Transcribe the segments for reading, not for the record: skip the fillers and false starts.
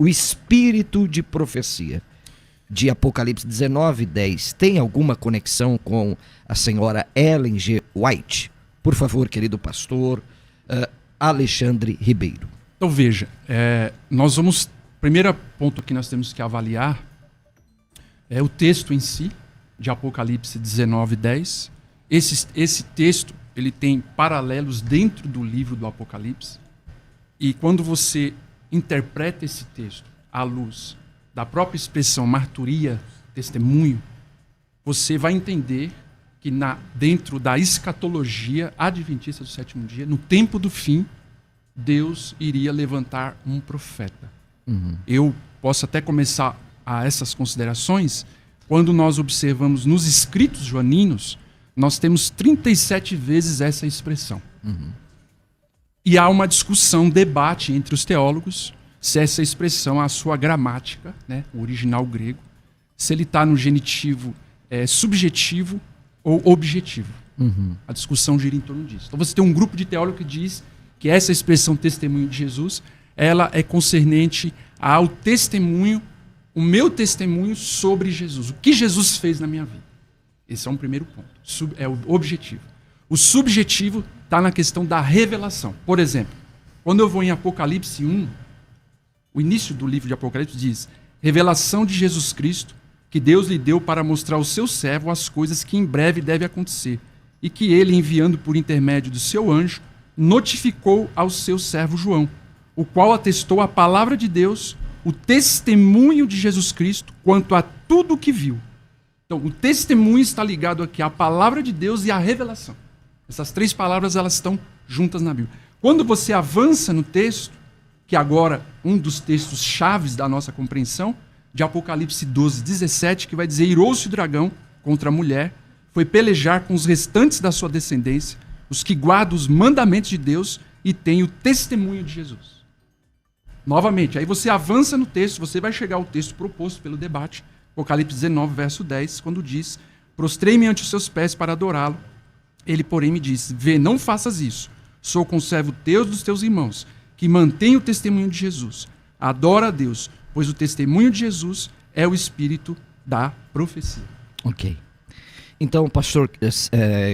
o espírito de profecia de Apocalipse 19:10 tem alguma conexão com a senhora Ellen G. White? Por favor, querido pastor Alexandre Ribeiro. Então veja, primeiro ponto que nós temos que avaliar é o texto em si, de Apocalipse 19:10. Esse texto, ele tem paralelos dentro do livro do Apocalipse, e quando você interpreta esse texto à luz da própria expressão marturia, testemunho, você vai entender que dentro da escatologia adventista do sétimo dia, no tempo do fim, Deus iria levantar um profeta. Eu posso até começar a essas considerações quando nós observamos nos escritos joaninos, nós temos 37 vezes essa expressão. E há uma discussão, debate entre os teólogos se essa expressão, a sua gramática, né, o original grego, se ele está no genitivo subjetivo ou objetivo. A discussão gira em torno disso. Então você tem um grupo de teólogos que diz que essa expressão testemunho de Jesus, ela é concernente ao testemunho, o meu testemunho sobre Jesus. O que Jesus fez na minha vida. Esse é um primeiro ponto. É o objetivo. O subjetivo está na questão da revelação. Por exemplo, quando eu vou em Apocalipse 1, o início do livro de Apocalipse diz: revelação de Jesus Cristo, que Deus lhe deu para mostrar ao seu servo as coisas que em breve devem acontecer, e que ele, enviando por intermédio do seu anjo, notificou ao seu servo João, o qual atestou a palavra de Deus, o testemunho de Jesus Cristo, quanto a tudo o que viu. Então, o testemunho está ligado aqui à palavra de Deus e à revelação. Essas três palavras, elas estão juntas na Bíblia. Quando você avança no texto, que agora um dos textos chaves da nossa compreensão, de Apocalipse 12:17, que vai dizer: irou-se o dragão contra a mulher, foi pelejar com os restantes da sua descendência, os que guardam os mandamentos de Deus e têm o testemunho de Jesus. Novamente, aí você avança no texto, você vai chegar ao texto proposto pelo debate, Apocalipse 19, verso 10, quando diz: prostrei-me ante os seus pés para adorá-lo. Ele, porém, me disse: vê, não faças isso. Sou conservo teu dos teus irmãos, que mantém o testemunho de Jesus. Adora a Deus, pois o testemunho de Jesus é o espírito da profecia. Ok. Então,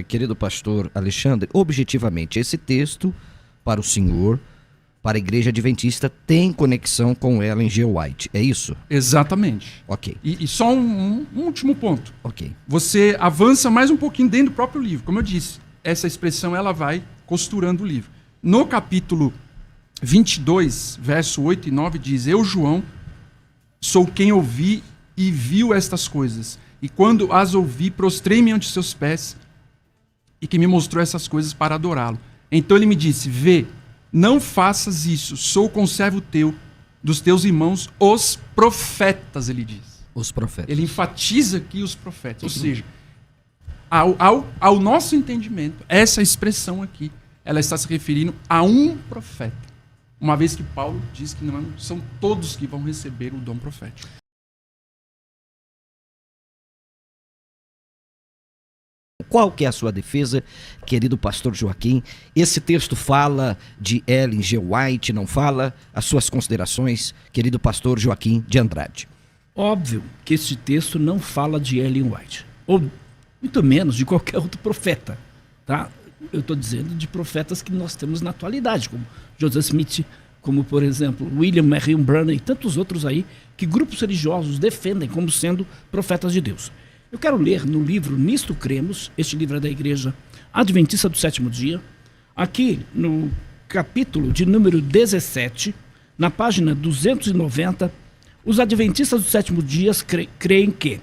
querido pastor Alexandre, objetivamente, esse texto, para o senhor, para a Igreja Adventista, tem conexão com Ellen G. White, é isso? Exatamente. Ok. E só um último ponto. Ok. Você avança mais um pouquinho dentro do próprio livro. Como eu disse, essa expressão ela vai costurando o livro. No capítulo 22, verso 8 e 9, diz: eu, João, sou quem ouvi e viu estas coisas. E quando as ouvi, prostrei-me ante seus pés, e que me mostrou essas coisas para adorá-lo. Então ele me disse: vê, não faças isso, sou conservo teu, dos teus irmãos, os profetas, ele diz. Os profetas. Ele enfatiza aqui os profetas. Ou seja, ao nosso entendimento, essa expressão aqui, ela está se referindo a um profeta. Uma vez que Paulo diz que não são todos que vão receber o dom profético. Qual que é a sua defesa, querido pastor Joaquim? Esse texto fala de Ellen G. White, não fala? As suas considerações, querido pastor Joaquim de Andrade. Óbvio que este texto não fala de Ellen White, ou muito menos de qualquer outro profeta, tá? Eu estou dizendo de profetas que nós temos na atualidade, como Joseph Smith, como, por exemplo, William Marion Branham e tantos outros aí, que grupos religiosos defendem como sendo profetas de Deus. Eu quero ler no livro Nisto Cremos, este livro é da Igreja Adventista do Sétimo Dia, aqui no capítulo de número 17, na página 290, os Adventistas do Sétimo Dia creem que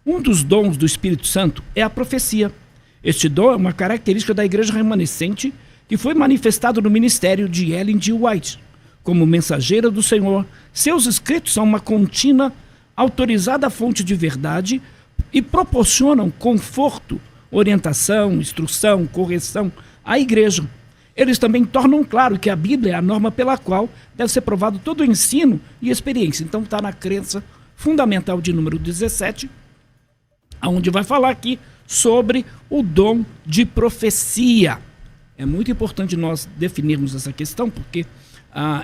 um dos dons do Espírito Santo é a profecia. Este dom é uma característica da igreja remanescente que foi manifestado no ministério de Ellen G. White. Como mensageira do Senhor, seus escritos são uma contínua, autorizada fonte de verdade e proporcionam conforto, orientação, instrução, correção à igreja. Eles também tornam claro que a Bíblia é a norma pela qual deve ser provado todo o ensino e experiência. Então está na crença fundamental de número 17, onde vai falar aqui sobre o dom de profecia. É muito importante nós definirmos essa questão, porque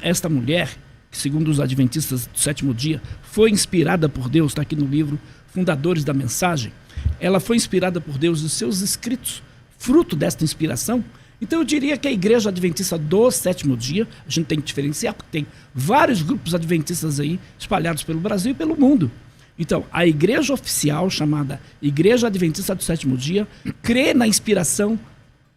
esta mulher, que segundo os adventistas do sétimo dia, foi inspirada por Deus, está aqui no livro Fundadores da Mensagem, ela foi inspirada por Deus, os seus escritos, fruto desta inspiração. Então eu diria que a Igreja Adventista do sétimo dia, a gente tem que diferenciar, porque tem vários grupos adventistas aí espalhados pelo Brasil e pelo mundo. Então, a igreja oficial, chamada Igreja Adventista do sétimo dia, crê na inspiração,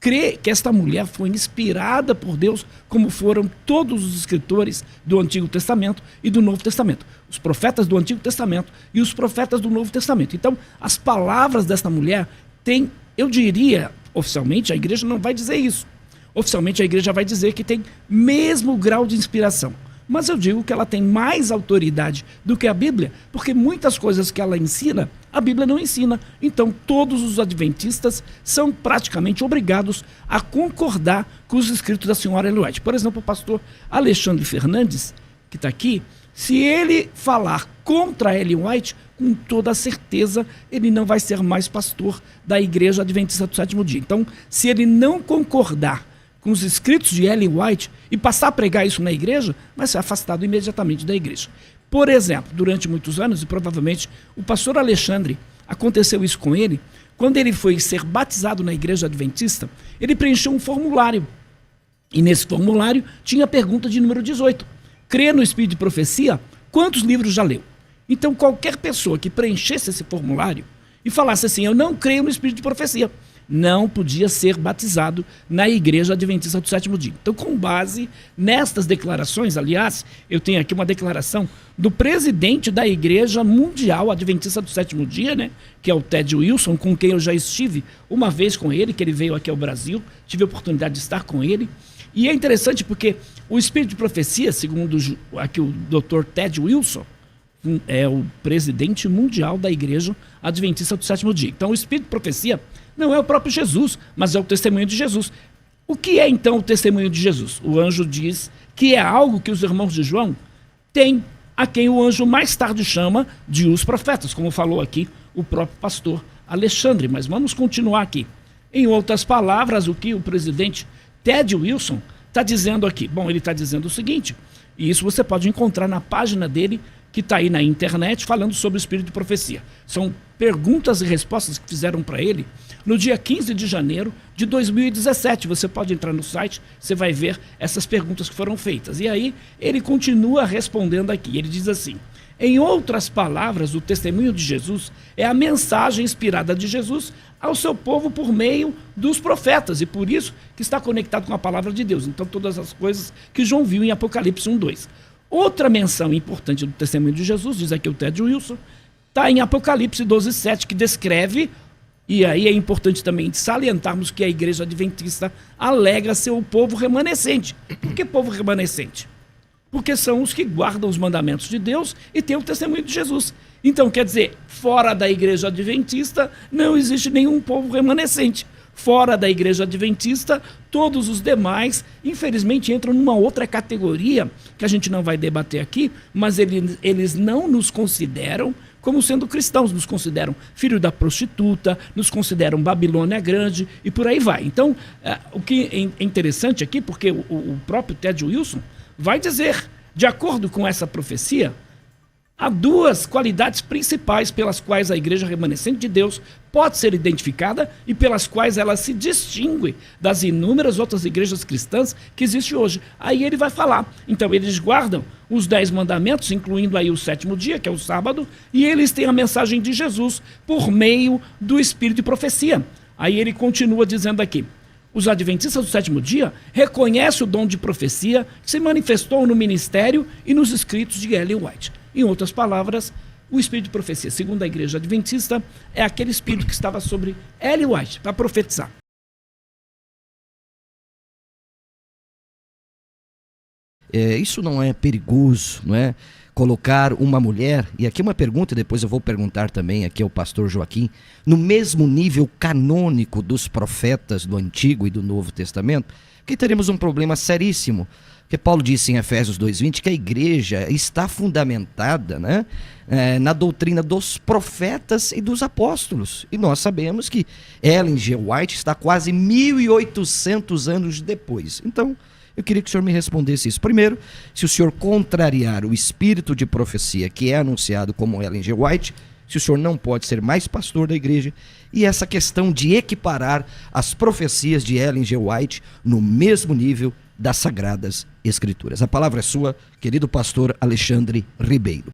crê que esta mulher foi inspirada por Deus, como foram todos os escritores do Antigo Testamento e do Novo Testamento. Os profetas do Antigo Testamento e os profetas do Novo Testamento. Então, as palavras desta mulher têm, eu diria, oficialmente, a igreja não vai dizer isso. Oficialmente, a igreja vai dizer que tem mesmo grau de inspiração. Mas eu digo que ela tem mais autoridade do que a Bíblia, porque muitas coisas que ela ensina, a Bíblia não ensina. Então, todos os adventistas são praticamente obrigados a concordar com os escritos da senhora Ellen White. Por exemplo, o pastor Alexandre Fernandes, que está aqui, se ele falar contra Ellen White, com toda certeza ele não vai ser mais pastor da Igreja Adventista do sétimo dia. Então, se ele não concordar com os escritos de Ellen White e passar a pregar isso na igreja, vai ser afastado imediatamente da igreja. Por exemplo, durante muitos anos, e provavelmente o pastor Alexandre, aconteceu isso com ele, quando ele foi ser batizado na Igreja Adventista, ele preencheu um formulário. E nesse formulário tinha a pergunta de número 18. Crê no Espírito de Profecia? Quantos livros já leu? Então, qualquer pessoa que preenchesse esse formulário e falasse assim, eu não creio no Espírito de Profecia, não podia ser batizado na Igreja Adventista do sétimo dia. Então, com base nestas declarações, aliás, eu tenho aqui uma declaração do presidente da Igreja Mundial Adventista do sétimo dia, né, que é o Ted Wilson, com quem eu já estive uma vez com ele, que ele veio aqui ao Brasil, tive a oportunidade de estar com ele. E é interessante porque o Espírito de Profecia, segundo aqui o Dr. Ted Wilson, é o presidente mundial da Igreja Adventista do sétimo dia. Então, o Espírito de Profecia não é o próprio Jesus, mas é o testemunho de Jesus. O que é, então, o testemunho de Jesus? O anjo diz que é algo que os irmãos de João têm, a quem o anjo mais tarde chama de os profetas, como falou aqui o próprio pastor Alexandre. Mas vamos continuar aqui. Em outras palavras, o que o presidente Ted Wilson está dizendo aqui? Bom, ele está dizendo o seguinte, e isso você pode encontrar na página dele, que está aí na internet, falando sobre o Espírito de Profecia. São perguntas e respostas que fizeram para ele no dia 15 de janeiro de 2017. Você pode entrar no site, você vai ver essas perguntas que foram feitas. E aí ele continua respondendo aqui. Ele diz assim, em outras palavras, o testemunho de Jesus é a mensagem inspirada de Jesus ao seu povo por meio dos profetas, e por isso que está conectado com a palavra de Deus. Então, todas as coisas que João viu em Apocalipse 1:2. Outra menção importante do testemunho de Jesus, diz aqui o Ted Wilson, está em Apocalipse 12:7, que descreve, e aí é importante também salientarmos que a Igreja Adventista alega ser o povo remanescente. Por que povo remanescente? Porque são os que guardam os mandamentos de Deus e têm o testemunho de Jesus. Então, quer dizer, fora da Igreja Adventista não existe nenhum povo remanescente. Fora da Igreja Adventista, todos os demais, infelizmente, entram numa outra categoria, que a gente não vai debater aqui, mas eles não nos consideram como sendo cristãos, nos consideram filho da prostituta, nos consideram Babilônia Grande e por aí vai. Então, o que é interessante aqui, porque o próprio Ted Wilson vai dizer, de acordo com essa profecia, há duas qualidades principais pelas quais a Igreja Remanescente de Deus pode ser identificada e pelas quais ela se distingue das inúmeras outras igrejas cristãs que existem hoje. Aí ele vai falar. Então, eles guardam os 10 mandamentos, incluindo aí o sétimo dia, que é o sábado, e eles têm a mensagem de Jesus por meio do Espírito de Profecia. Aí ele continua dizendo aqui, os adventistas do sétimo dia reconhecem o dom de profecia que se manifestou no ministério e nos escritos de Ellen White. Em outras palavras, o Espírito de Profecia, segundo a Igreja Adventista, é aquele Espírito que estava sobre Ellen White para profetizar. Isso não é perigoso, não é? Colocar uma mulher, e aqui uma pergunta, e depois eu vou perguntar também aqui ao pastor Joaquim, no mesmo nível canônico dos profetas do Antigo e do Novo Testamento, que teremos um problema seríssimo. Porque Paulo disse em Efésios 2:20 que a igreja está fundamentada, né, na doutrina dos profetas e dos apóstolos. E nós sabemos que Ellen G. White está quase 1.800 anos depois. Então, Eu queria que o senhor me respondesse isso. Primeiro, se o senhor contrariar o espírito de profecia que é anunciado como Ellen G. White, se o senhor não pode ser mais pastor da igreja, e essa questão de equiparar as profecias de Ellen G. White no mesmo nível das Sagradas Escrituras. A palavra é sua, querido pastor Alexandre Ribeiro.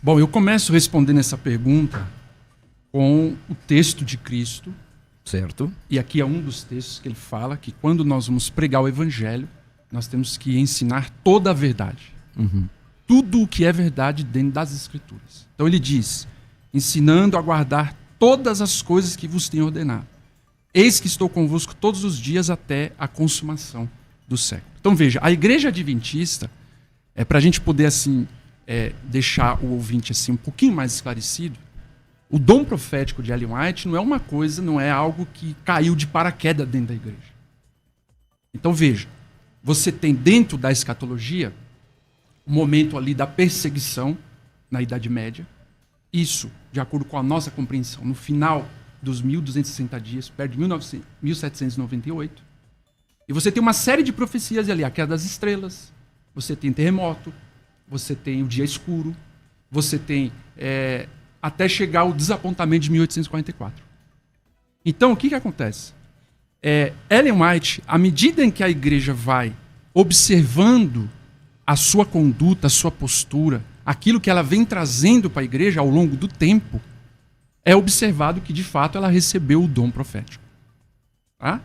Bom, eu começo respondendo essa pergunta com o texto de Cristo. Certo. E aqui é um dos textos que ele fala que quando nós vamos pregar o evangelho, nós temos que ensinar toda a verdade. Tudo o que é verdade dentro das Escrituras. Então ele diz, ensinando a guardar todas as coisas que vos tenho ordenado. Eis que estou convosco todos os dias até a consumação do século. Então veja, a igreja adventista, para a gente poder assim deixar o ouvinte assim um pouquinho mais esclarecido, o dom profético de Ellen White não é uma coisa, não é algo que caiu de paraquedas dentro da igreja. Então veja, você tem dentro da escatologia o momento ali da perseguição na Idade Média. Isso, de acordo com a nossa compreensão, no final dos 1260 dias, perto de 1798. E você tem uma série de profecias ali, a queda das estrelas, você tem terremoto, você tem o dia escuro, você tem até chegar ao desapontamento de 1844. Então, o que acontece? Ellen White, à medida em que a igreja vai observando a sua conduta, a sua postura, aquilo que ela vem trazendo para a igreja ao longo do tempo, é observado que, de fato, ela recebeu o dom profético. Tá?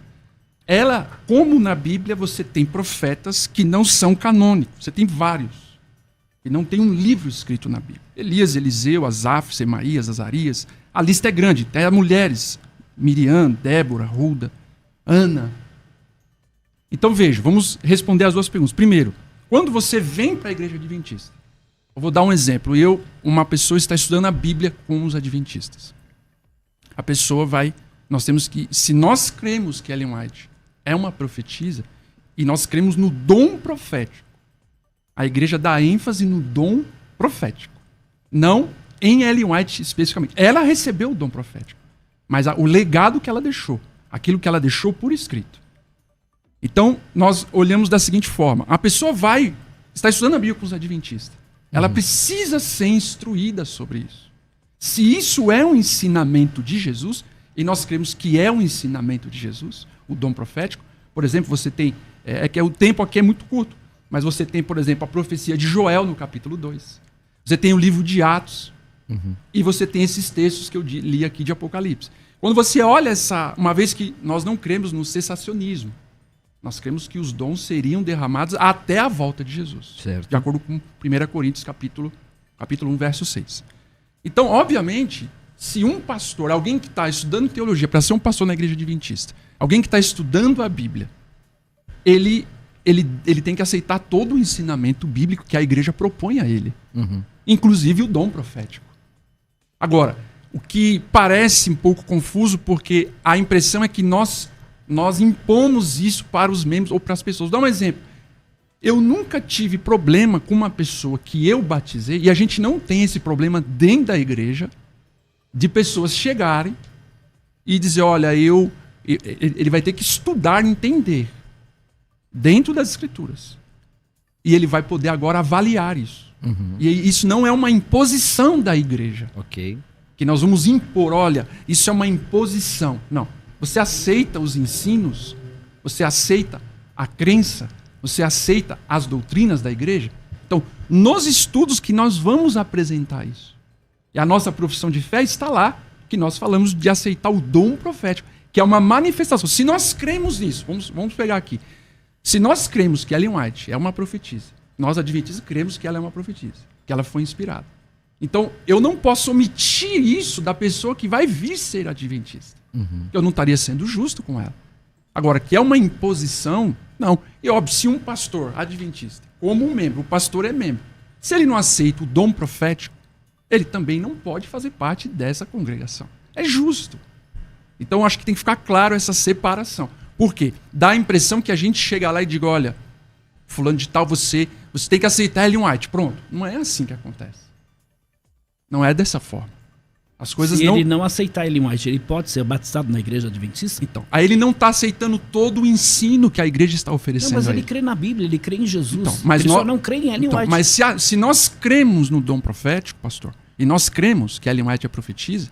Ela, como na Bíblia, você tem profetas que não são canônicos. Você tem vários. E não tem um livro escrito na Bíblia. Elias, Eliseu, Asaf, Semaías, Azarias. A lista é grande. Tem mulheres. Miriam, Débora, Hulda, Ana. Então veja, vamos responder as duas perguntas. Primeiro, quando você vem para a igreja adventista, eu vou dar um exemplo. Uma pessoa está estudando a Bíblia com os adventistas. A pessoa vai... Nós temos que... Se nós cremos que Ellen White é uma profetisa, e nós cremos no dom profético, a igreja dá ênfase no dom profético. Não em Ellen White especificamente. Ela recebeu o dom profético. Mas o legado que ela deixou. Aquilo que ela deixou por escrito. Então, nós olhamos da seguinte forma. A pessoa está estudando a Bíblia com os adventistas. Ela precisa ser instruída sobre isso. Se isso é um ensinamento de Jesus, e nós cremos que é um ensinamento de Jesus, o dom profético, por exemplo, você tem... que o tempo aqui é muito curto, mas você tem, por exemplo, a profecia de Joel no capítulo 2. Você tem o livro de Atos. E você tem esses textos que eu li aqui de Apocalipse. Quando você olha uma vez que nós não cremos no cessacionismo, nós cremos que os dons seriam derramados até a volta de Jesus. Certo. De acordo com 1 Coríntios, capítulo 1, verso 6. Então, obviamente, se um pastor, alguém que está estudando teologia, para ser um pastor na igreja adventista, alguém que está estudando a Bíblia, ele tem que aceitar todo o ensinamento bíblico que a igreja propõe a ele. Inclusive o dom profético. Agora, o que parece um pouco confuso, porque a impressão é que nós impomos isso para os membros ou para as pessoas. Vou dar um exemplo. Eu nunca tive problema com uma pessoa que eu batizei, e a gente não tem esse problema dentro da igreja, de pessoas chegarem e dizer, olha, ele vai ter que estudar e entender dentro das Escrituras. E ele vai poder agora avaliar isso. E isso não é uma imposição da igreja. Ok. Que nós vamos impor, olha, isso é uma imposição. Não. Você aceita os ensinos, você aceita a crença, você aceita as doutrinas da igreja. Então, nos estudos que nós vamos apresentar isso. E a nossa profissão de fé está lá, que nós falamos de aceitar o dom profético, que é uma manifestação. Se nós cremos nisso, vamos pegar aqui. Se nós cremos que Ellen White é uma profetisa, nós adventistas cremos que ela é uma profetisa, que ela foi inspirada. Então, eu não posso omitir isso da pessoa que vai vir ser adventista. Eu não estaria sendo justo com ela. Agora, que é uma imposição, não. E óbvio, se um pastor adventista, como um membro, o pastor é membro, se ele não aceita o dom profético, ele também não pode fazer parte dessa congregação. É justo. Então, acho que tem que ficar claro essa separação. Por quê? Dá a impressão que a gente chega lá e diga, olha, fulano de tal, você tem que aceitar Ellen White. Pronto. Não é assim que acontece. Não é dessa forma. As coisas Se não... ele não aceitar Ellen White, ele pode ser batizado na igreja adventista? Então, aí ele não está aceitando todo o ensino que a igreja está Não, oferecendo mas a ele ele. crê na Bíblia, ele crê em Jesus. Então, mas ele nós- só não crê em Ellen Então, White. mas se nós cremos no dom profético, pastor, e nós cremos que Ellen White é profetisa,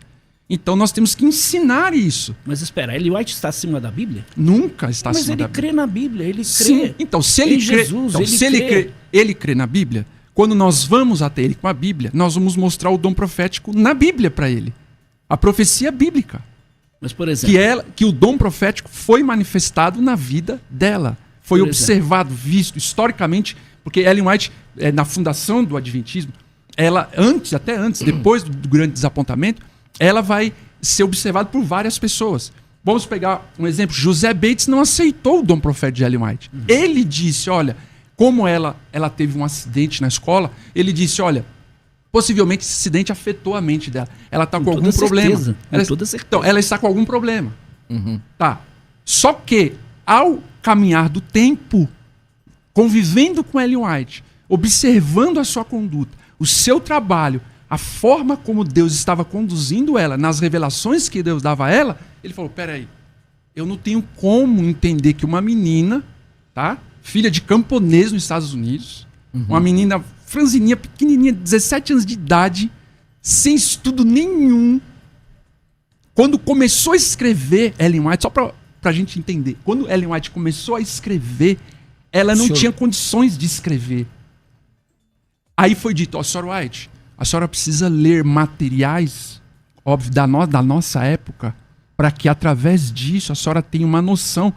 então nós temos que ensinar isso. Mas espera, Ellen White está acima da Bíblia? Nunca está Mas acima ele da crê na Bíblia, ele crê. Sim, então se ele em crê, Jesus, então, ele se ele crê. crê, ele crê na Bíblia, quando nós vamos até ele com a Bíblia, nós vamos mostrar o dom profético na Bíblia para ele. A profecia bíblica, Mas, por exemplo, que o dom profético foi manifestado na vida dela. Foi Por observado, visto historicamente, porque Ellen White, na fundação do Adventismo, ela até antes, depois do grande desapontamento, ela vai ser observada por várias pessoas. Vamos pegar um exemplo. José Bates não aceitou o dom profético de Ellen White. Ele disse, olha, como ela teve um acidente na escola, ele disse, olha, possivelmente esse acidente afetou a mente dela. Ela está com toda algum problema. certeza, com Ela, toda certeza. então, ela está com algum problema. Tá. Só que, ao caminhar do tempo, convivendo com Ellen White, observando a sua conduta, o seu trabalho, a forma como Deus estava conduzindo ela, nas revelações que Deus dava a ela, ele falou, peraí, eu não tenho como entender que uma menina, tá, filha de camponês nos Estados Unidos, uma menina franzininha, pequenininha, 17 anos de idade, sem estudo nenhum, quando começou a escrever Ellen White, só pra gente entender, quando Ellen White começou a escrever, ela não tinha condições de escrever. Aí foi dito, ó, Sr. White, a senhora precisa ler materiais, óbvio, da nossa época, para que através disso a senhora tenha uma noção,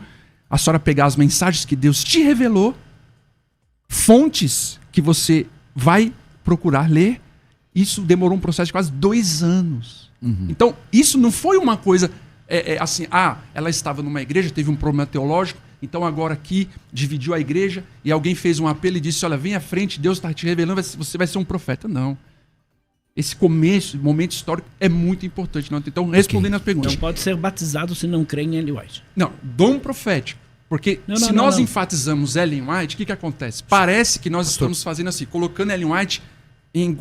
a senhora pegar as mensagens que Deus te revelou, fontes que você vai procurar ler. Isso demorou um processo de quase 2 anos. Então, isso não foi uma coisa assim, ela estava numa igreja, teve um problema teológico, então agora aqui dividiu a igreja e alguém fez um apelo e disse, olha, vem à frente, Deus está te revelando, você vai ser um profeta. Não. Esse momento histórico é muito importante. Não? Então, respondendo as perguntas. não pode ser batizado se não crê em Ellen White. Não, dom profético. Porque se nós enfatizamos Ellen White, o que acontece? Parece que nós estamos fazendo assim, colocando Ellen White em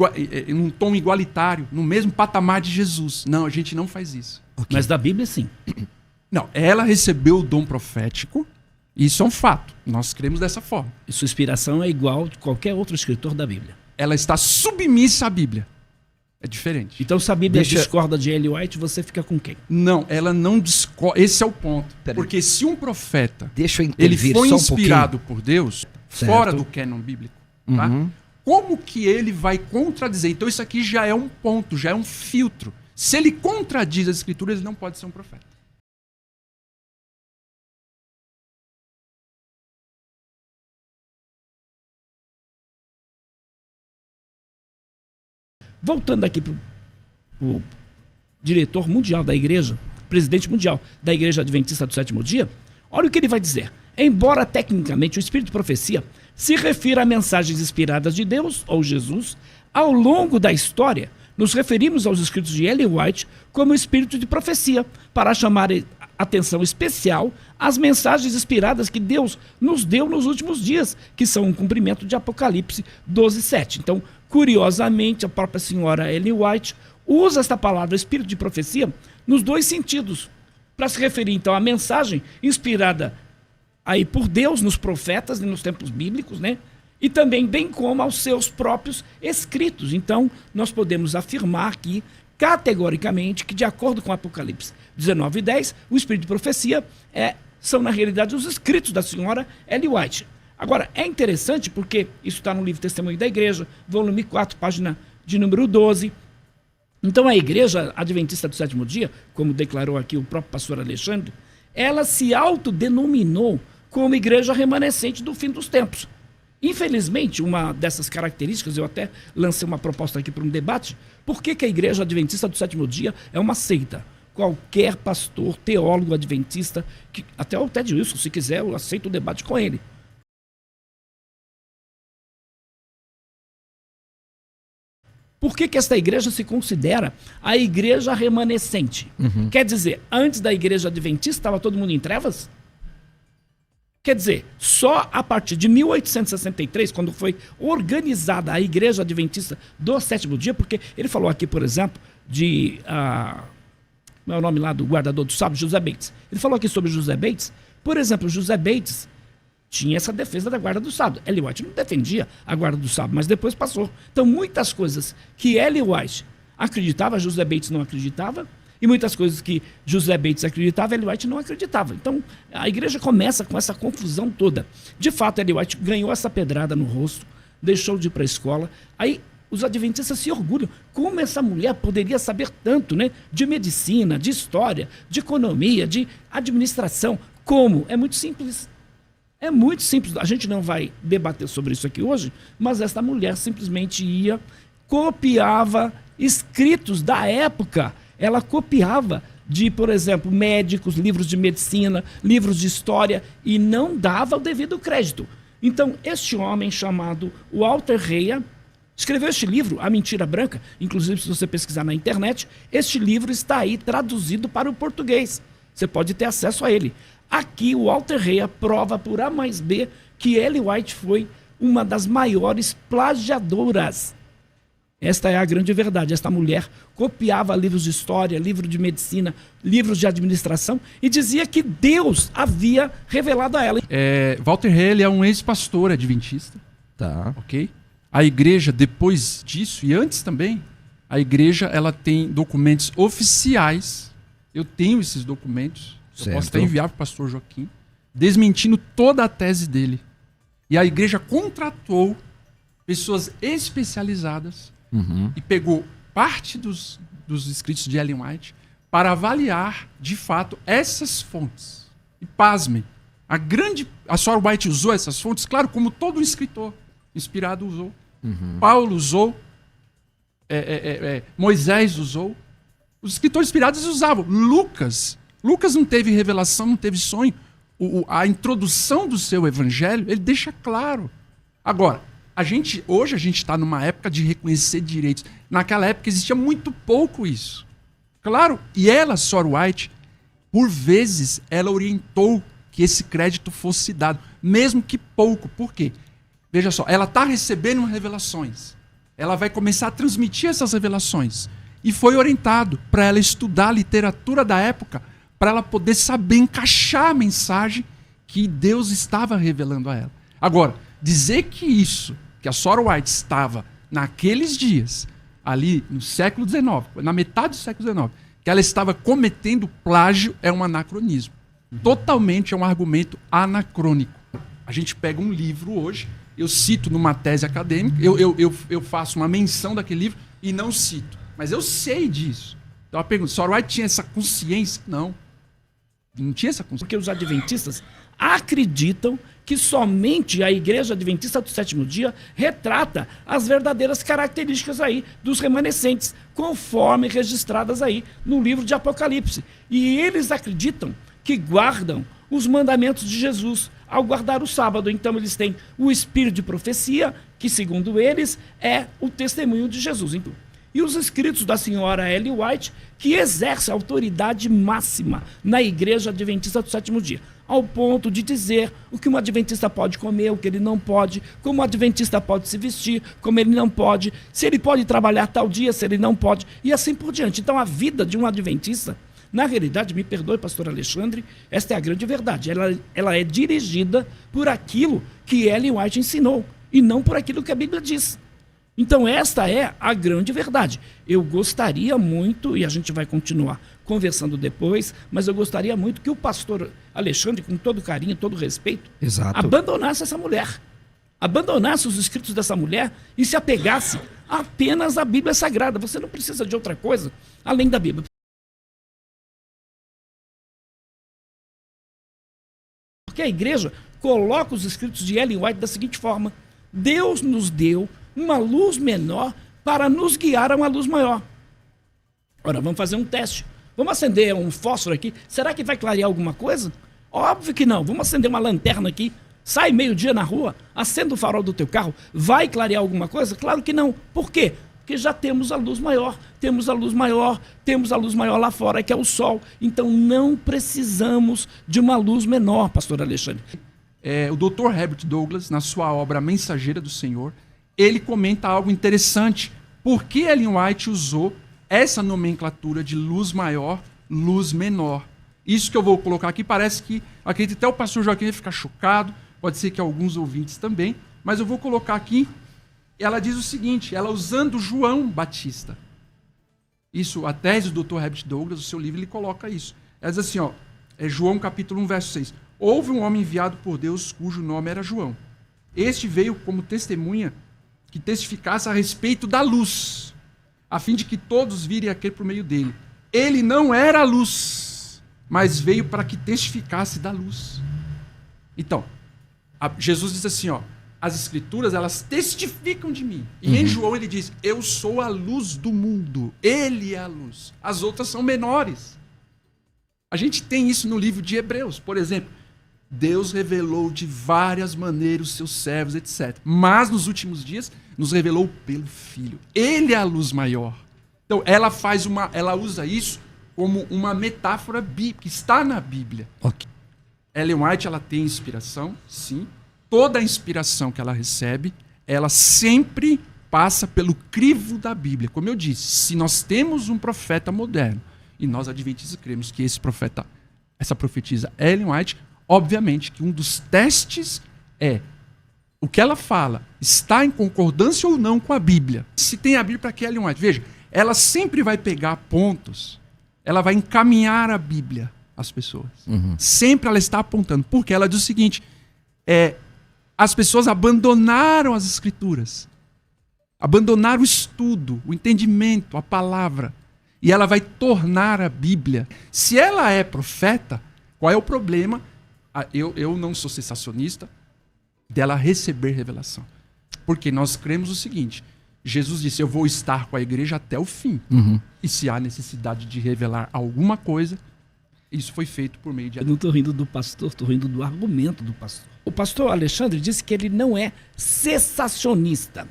um tom igualitário, no mesmo patamar de Jesus. Não, a gente não faz isso. Mas da Bíblia, sim. Não, ela recebeu o dom profético, isso é um fato. Nós cremos dessa forma. E sua inspiração é igual de qualquer outro escritor da Bíblia. Ela está submissa à Bíblia. É diferente. Então, se a Bíblia discorda de Ellen White, você fica com quem? Não, ela não discorda. Esse é o ponto. Porque se um profeta ele foi inspirado por Deus, fora do cânon bíblico, tá? Como que ele vai contradizer? Então isso aqui já é um ponto, já é um filtro. Se ele contradiz as escrituras, ele não pode ser um profeta. Voltando aqui para o diretor mundial da igreja, presidente mundial da Igreja Adventista do Sétimo Dia, olha o que ele vai dizer. Embora tecnicamente o Espírito de Profecia se refira a mensagens inspiradas de Deus ou Jesus, ao longo da história, nos referimos aos escritos de Ellen White como Espírito de Profecia, para chamar atenção especial às mensagens inspiradas que Deus nos deu nos últimos dias, que são um cumprimento de Apocalipse 12:7. Então, curiosamente, a própria senhora Ellen White usa esta palavra Espírito de Profecia nos 2 sentidos, para se referir então à mensagem inspirada aí por Deus nos profetas e nos tempos bíblicos, né? E também bem como aos seus próprios escritos. Então, nós podemos afirmar aqui, categoricamente, que de acordo com Apocalipse 19:10, o Espírito de Profecia são, na realidade, os escritos da senhora Ellen White. Agora, é interessante porque isso está no livro Testemunho da Igreja, volume 4, página de número 12. Então, a Igreja Adventista do Sétimo Dia, como declarou aqui o próprio pastor Alexandre, ela se autodenominou como Igreja Remanescente do Fim dos Tempos. Infelizmente, uma dessas características, eu até lancei uma proposta aqui para um debate, por que a Igreja Adventista do Sétimo Dia é uma seita? Qualquer pastor, teólogo adventista, até o Ted Wilson, se quiser, eu aceito o debate com ele. Por que esta igreja se considera a igreja remanescente? Quer dizer, antes da igreja adventista estava todo mundo em trevas? Quer dizer, só a partir de 1863, quando foi organizada a Igreja Adventista do Sétimo Dia, porque ele falou aqui, por exemplo, como é o nome lá do guardador do sábado, José Bates. Ele falou aqui sobre José Bates. Por exemplo, José Bates tinha essa defesa da guarda do sábado. Ellen White não defendia a guarda do sábado, mas depois passou. Então, muitas coisas que Ellen White acreditava, José Bates não acreditava, e muitas coisas que José Bates acreditava, Ellen White não acreditava. Então, a igreja começa com essa confusão toda. De fato, Ellen White ganhou essa pedrada no rosto, deixou de ir para a escola. Aí, os adventistas se orgulham. Como essa mulher poderia saber tanto, né? De medicina, de história, de economia, de administração. Como? É muito simples. É muito simples. A gente não vai debater sobre isso aqui hoje, mas essa mulher simplesmente ia, copiava escritos da época. Ela copiava de, por exemplo, médicos, livros de medicina, livros de história, e não dava o devido crédito. Então, este homem chamado Walter Reia escreveu este livro, A Mentira Branca. Inclusive, se você pesquisar na internet, este livro está aí traduzido para o português. Você pode ter acesso a ele. Aqui, o Walter Reia prova por A mais B que Ellen White foi uma das maiores plagiadoras. Esta é a grande verdade. Esta mulher copiava livros de história, livros de medicina, livros de administração e dizia que Deus havia revelado a ela. Walter Reia é um ex-pastor adventista. Tá. Ok? A igreja, depois disso, e antes também, a igreja ela tem documentos oficiais. Eu tenho esses documentos. Certo. Eu posso até enviar para o pastor Joaquim, desmentindo toda a tese dele. E a igreja contratou pessoas especializadas e pegou parte dos escritos de Ellen White para avaliar, de fato, essas fontes. E pasmem, a Sora White usou essas fontes, claro, como todo escritor inspirado usou. Paulo usou, Moisés usou. Os escritores inspirados usavam. Lucas não teve revelação, não teve sonho. A introdução do seu evangelho, ele deixa claro. Agora, hoje a gente está numa época de reconhecer direitos. Naquela época existia muito pouco isso. Claro, e ela, Sora White, por vezes, ela orientou que esse crédito fosse dado, mesmo que pouco. Por quê? Veja só, ela está recebendo revelações. Ela vai começar a transmitir essas revelações. E foi orientado para ela estudar a literatura da época, para ela poder saber encaixar a mensagem que Deus estava revelando a ela. Agora, dizer que a Sora White estava naqueles dias, ali no século XIX, na metade do século XIX, que ela estava cometendo plágio, é um anacronismo. Totalmente é um argumento anacrônico. A gente pega um livro hoje, eu cito numa tese acadêmica, eu faço uma menção daquele livro e não cito. Mas eu sei disso. Então eu pergunto, Sora White tinha essa consciência? Não tinha essa consciência. Porque os adventistas acreditam que somente a igreja adventista do sétimo dia retrata as verdadeiras características aí dos remanescentes, conforme registradas aí no livro de Apocalipse. E eles acreditam que guardam os mandamentos de Jesus ao guardar o sábado. Então eles têm o espírito de profecia, que segundo eles é o testemunho de Jesus. Então, e os escritos da senhora Ellen White, que exerce a autoridade máxima na igreja adventista do sétimo dia, ao ponto de dizer o que um adventista pode comer, o que ele não pode, como o adventista pode se vestir, como ele não pode, se ele pode trabalhar tal dia, se ele não pode, e assim por diante. Então a vida de um adventista, na realidade, me perdoe, pastor Alexandre, esta é a grande verdade, ela é dirigida por aquilo que Ellen White ensinou, e não por aquilo que a Bíblia diz. Então esta é a grande verdade. Eu gostaria muito, e a gente vai continuar conversando depois, mas eu gostaria muito que o pastor Alexandre, com todo carinho, todo respeito, abandonasse essa mulher. Abandonasse os escritos dessa mulher e se apegasse apenas à Bíblia Sagrada. Você não precisa de outra coisa além da Bíblia. Porque a igreja coloca os escritos de Ellen White da seguinte forma: Deus nos deu uma luz menor para nos guiar a uma luz maior. Ora, vamos fazer um teste. Vamos acender um fósforo aqui. Será que vai clarear alguma coisa? Óbvio que não. Vamos acender uma lanterna aqui. Sai meio-dia na rua, acenda o farol do teu carro. Vai clarear alguma coisa? Claro que não. Por quê? Porque já temos a luz maior. Temos a luz maior lá fora, que é o sol. Então não precisamos de uma luz menor, pastor Alexandre. O Dr. Herbert Douglass, na sua obra Mensageira do Senhor, ele comenta algo interessante. Por que Ellen White usou essa nomenclatura de luz maior, luz menor. Isso que eu vou colocar aqui parece que, acredito até o pastor Joaquim vai ficar chocado, pode ser que alguns ouvintes também, mas eu vou colocar aqui, ela diz o seguinte, ela usando João Batista. Isso, a tese do Dr. Herbert Douglas, o seu livro, ele coloca isso. Ela diz assim, João capítulo 1, verso 6. Houve um homem enviado por Deus cujo nome era João. Este veio como testemunha que testificasse a respeito da luz, a fim de que todos virem a crer por meio dele. Ele não era a luz, mas veio para que testificasse da luz. Então, Jesus diz assim, as escrituras, elas testificam de mim. E em João ele diz, eu sou a luz do mundo. Ele é a luz. As outras são menores. A gente tem isso no livro de Hebreus. Por exemplo, Deus revelou de várias maneiras os seus servos, etc. Mas nos últimos dias, nos revelou pelo Filho. Ele é a luz maior. Então, ela usa isso como uma metáfora bíblica, está na Bíblia. Ok. Ellen White, ela tem inspiração, sim. Toda a inspiração que ela recebe, ela sempre passa pelo crivo da Bíblia. Como eu disse, se nós temos um profeta moderno, e nós adventistas cremos que essa profetisa Ellen White, obviamente que um dos testes é o que ela fala está em concordância ou não com a Bíblia. Se tem a Bíblia, para que Ellen White? Veja, ela sempre vai pegar pontos, ela vai encaminhar a Bíblia às pessoas. Sempre ela está apontando. Porque ela diz o seguinte, as pessoas abandonaram as escrituras, abandonaram o estudo, o entendimento, a palavra. E ela vai tornar a Bíblia. Se ela é profeta, qual é o problema? Eu não sou sensacionista dela receber revelação. Porque nós cremos o seguinte, Jesus disse, eu vou estar com a igreja até o fim. E se há necessidade de revelar alguma coisa, isso foi feito por meio de... Eu não estou rindo do pastor, estou rindo do argumento do pastor. O pastor Alexandre disse que ele não é cessacionista.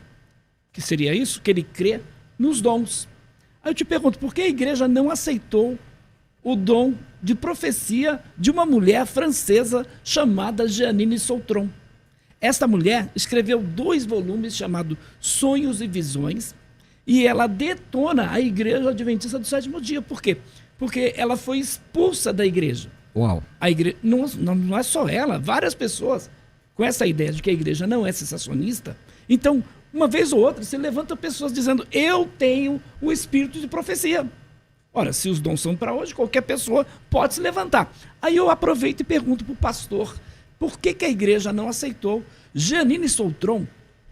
Que seria isso? Que ele crê nos dons. Aí eu te pergunto, por que a igreja não aceitou o dom de profecia de uma mulher francesa chamada Jeanine Sautron? Esta mulher escreveu 2 volumes chamados Sonhos e Visões e ela detona a igreja adventista do 7º dia. Por quê? Porque ela foi expulsa da igreja. Uau. A igreja, não é só ela, várias pessoas com essa ideia de que a igreja não é sensacionista. Então, uma vez ou outra, se levanta pessoas dizendo, eu tenho o espírito de profecia. Ora, se os dons são para hoje, qualquer pessoa pode se levantar. Aí eu aproveito e pergunto para o pastor, por que a igreja não aceitou Jeanine Sautron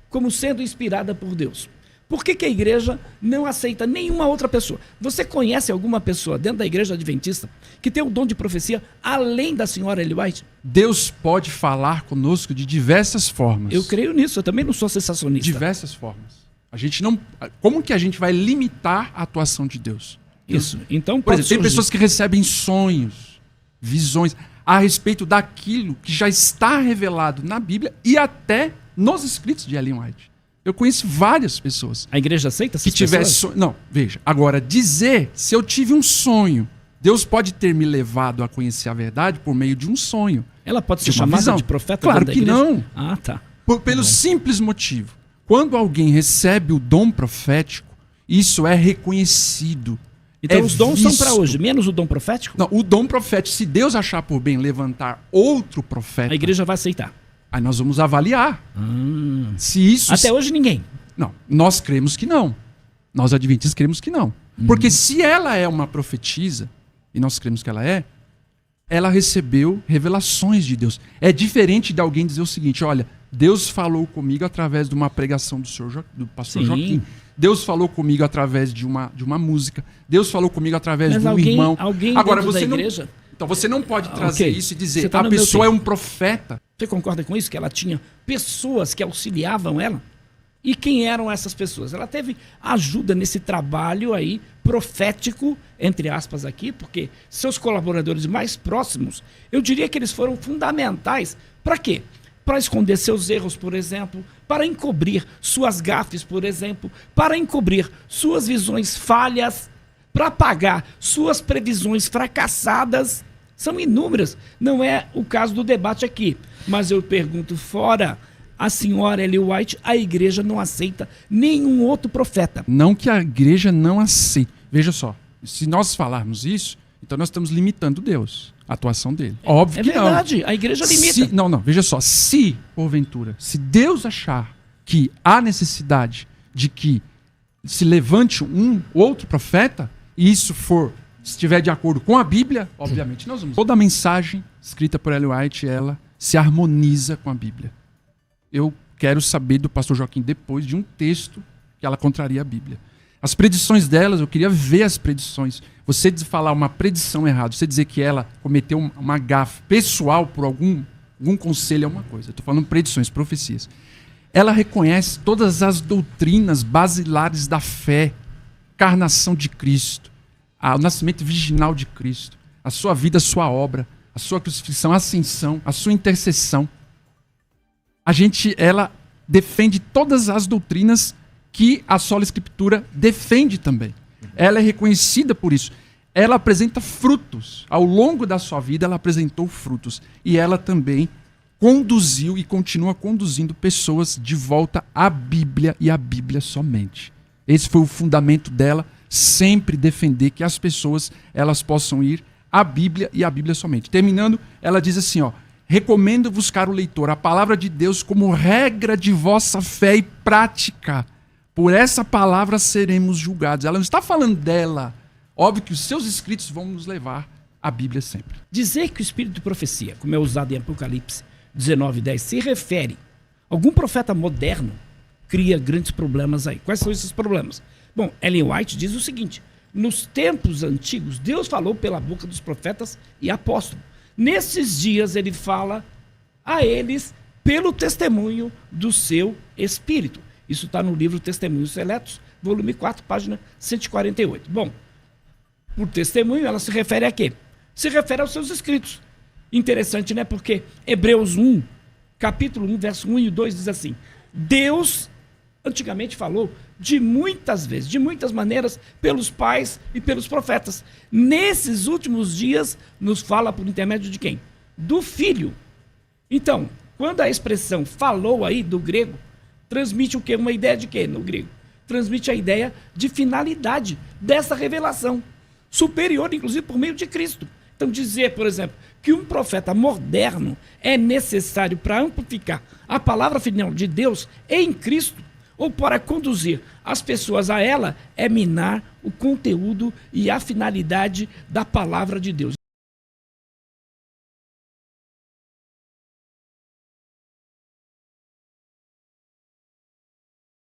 como sendo inspirada por Deus? Por que a igreja não aceita nenhuma outra pessoa? Você conhece alguma pessoa dentro da igreja adventista que tem o dom de profecia além da senhora Ellen White? Deus pode falar conosco de diversas formas. Eu creio nisso, eu também não sou sensacionista. Diversas formas. A gente não... Como que a gente vai limitar a atuação de Deus? Isso. Então, por exemplo, tem pessoas que recebem sonhos, visões, a respeito daquilo que já está revelado na Bíblia e até nos escritos de Ellen White. Eu conheço várias pessoas. A igreja aceita essas que tivesse pessoas? Não, veja. Agora, dizer, se eu tive um sonho, Deus pode ter me levado a conhecer a verdade por meio de um sonho. Ela pode ser chamada de profeta? Claro que não. Ah, tá. Pelo simples motivo. Quando alguém recebe o dom profético, isso é reconhecido. Então os dons são para hoje, menos o dom profético? Não, o dom profético, se Deus achar por bem levantar outro profeta... A igreja vai aceitar. Aí nós vamos avaliar. Se isso... Até hoje ninguém. Não, nós cremos que não. Nós adventistas cremos que não. Porque se ela é uma profetisa, e nós cremos que ela recebeu revelações de Deus. É diferente de alguém dizer o seguinte, olha, Deus falou comigo através de uma pregação do pastor Joaquim. Deus falou comigo através de uma música. Deus falou comigo através de um irmão. Alguém agora você não, igreja? Então você não pode trazer isso e dizer tá a pessoa é um profeta. Você concorda com isso? Que ela tinha pessoas que auxiliavam ela? E quem eram essas pessoas? Ela teve ajuda nesse trabalho aí profético, entre aspas aqui, porque seus colaboradores mais próximos, eu diria que eles foram fundamentais. Para quê? Para esconder seus erros, por exemplo, para encobrir suas gafes, por exemplo, para encobrir suas visões falhas, para apagar suas previsões fracassadas. São inúmeras. Não é o caso do debate aqui, mas eu pergunto, fora a senhora Ellen White, a igreja não aceita nenhum outro profeta. Não que a igreja não aceite. Veja só, se nós falarmos isso, então nós estamos limitando Deus, a atuação dele. Óbvio que não. É verdade, a igreja limita. Não, veja só, se, porventura, se Deus achar que há necessidade de que se levante um outro profeta, e isso estiver de acordo com a Bíblia, obviamente nós vamos. Toda a mensagem escrita por Ellen White, ela se harmoniza com a Bíblia. Eu quero saber do pastor Joaquim depois de um texto que ela contraria a Bíblia. As predições delas, eu queria ver as predições. Você falar uma predição errada, você dizer que ela cometeu uma gafe pessoal por algum conselho é uma coisa. Eu estou falando predições, profecias. Ela reconhece todas as doutrinas basilares da fé, encarnação de Cristo, o nascimento virginal de Cristo, a sua vida, a sua obra, a sua crucifixão, a ascensão, a sua intercessão. Ela defende todas as doutrinas que a sola Escritura defende também. Ela é reconhecida por isso. Ela apresenta frutos. Ao longo da sua vida, ela apresentou frutos. E ela também conduziu e continua conduzindo pessoas de volta à Bíblia e à Bíblia somente. Esse foi o fundamento dela, sempre defender que as pessoas elas possam ir à Bíblia e à Bíblia somente. Terminando, ela diz assim, recomendo-vos, caro leitor, a palavra de Deus como regra de vossa fé e prática. Por essa palavra seremos julgados. Ela não está falando dela. Óbvio que os seus escritos vão nos levar à Bíblia sempre. Dizer que o espírito de profecia, como é usado em Apocalipse 19:10, se refere a algum profeta moderno, cria grandes problemas aí. Quais são esses problemas? Bom, Ellen White diz o seguinte: nos tempos antigos, Deus falou pela boca dos profetas e apóstolos. Nesses dias, ele fala a eles pelo testemunho do seu espírito. Isso está no livro Testemunhos Seletos, volume 4, página 148. Bom, por testemunho, ela se refere a quê? Se refere aos seus escritos. Interessante, né? Porque Hebreus 1, capítulo 1, verso 1 e 2 diz assim: Deus antigamente falou de muitas vezes, de muitas maneiras, pelos pais e pelos profetas. Nesses últimos dias, nos fala por intermédio de quem? Do Filho. Então, quando a expressão falou aí do grego, transmite o quê? Uma ideia de quê no grego? Transmite a ideia de finalidade dessa revelação, superior, inclusive, por meio de Cristo. Então, dizer, por exemplo, que um profeta moderno é necessário para amplificar a palavra final de Deus em Cristo, ou para conduzir as pessoas a ela, é minar o conteúdo e a finalidade da palavra de Deus.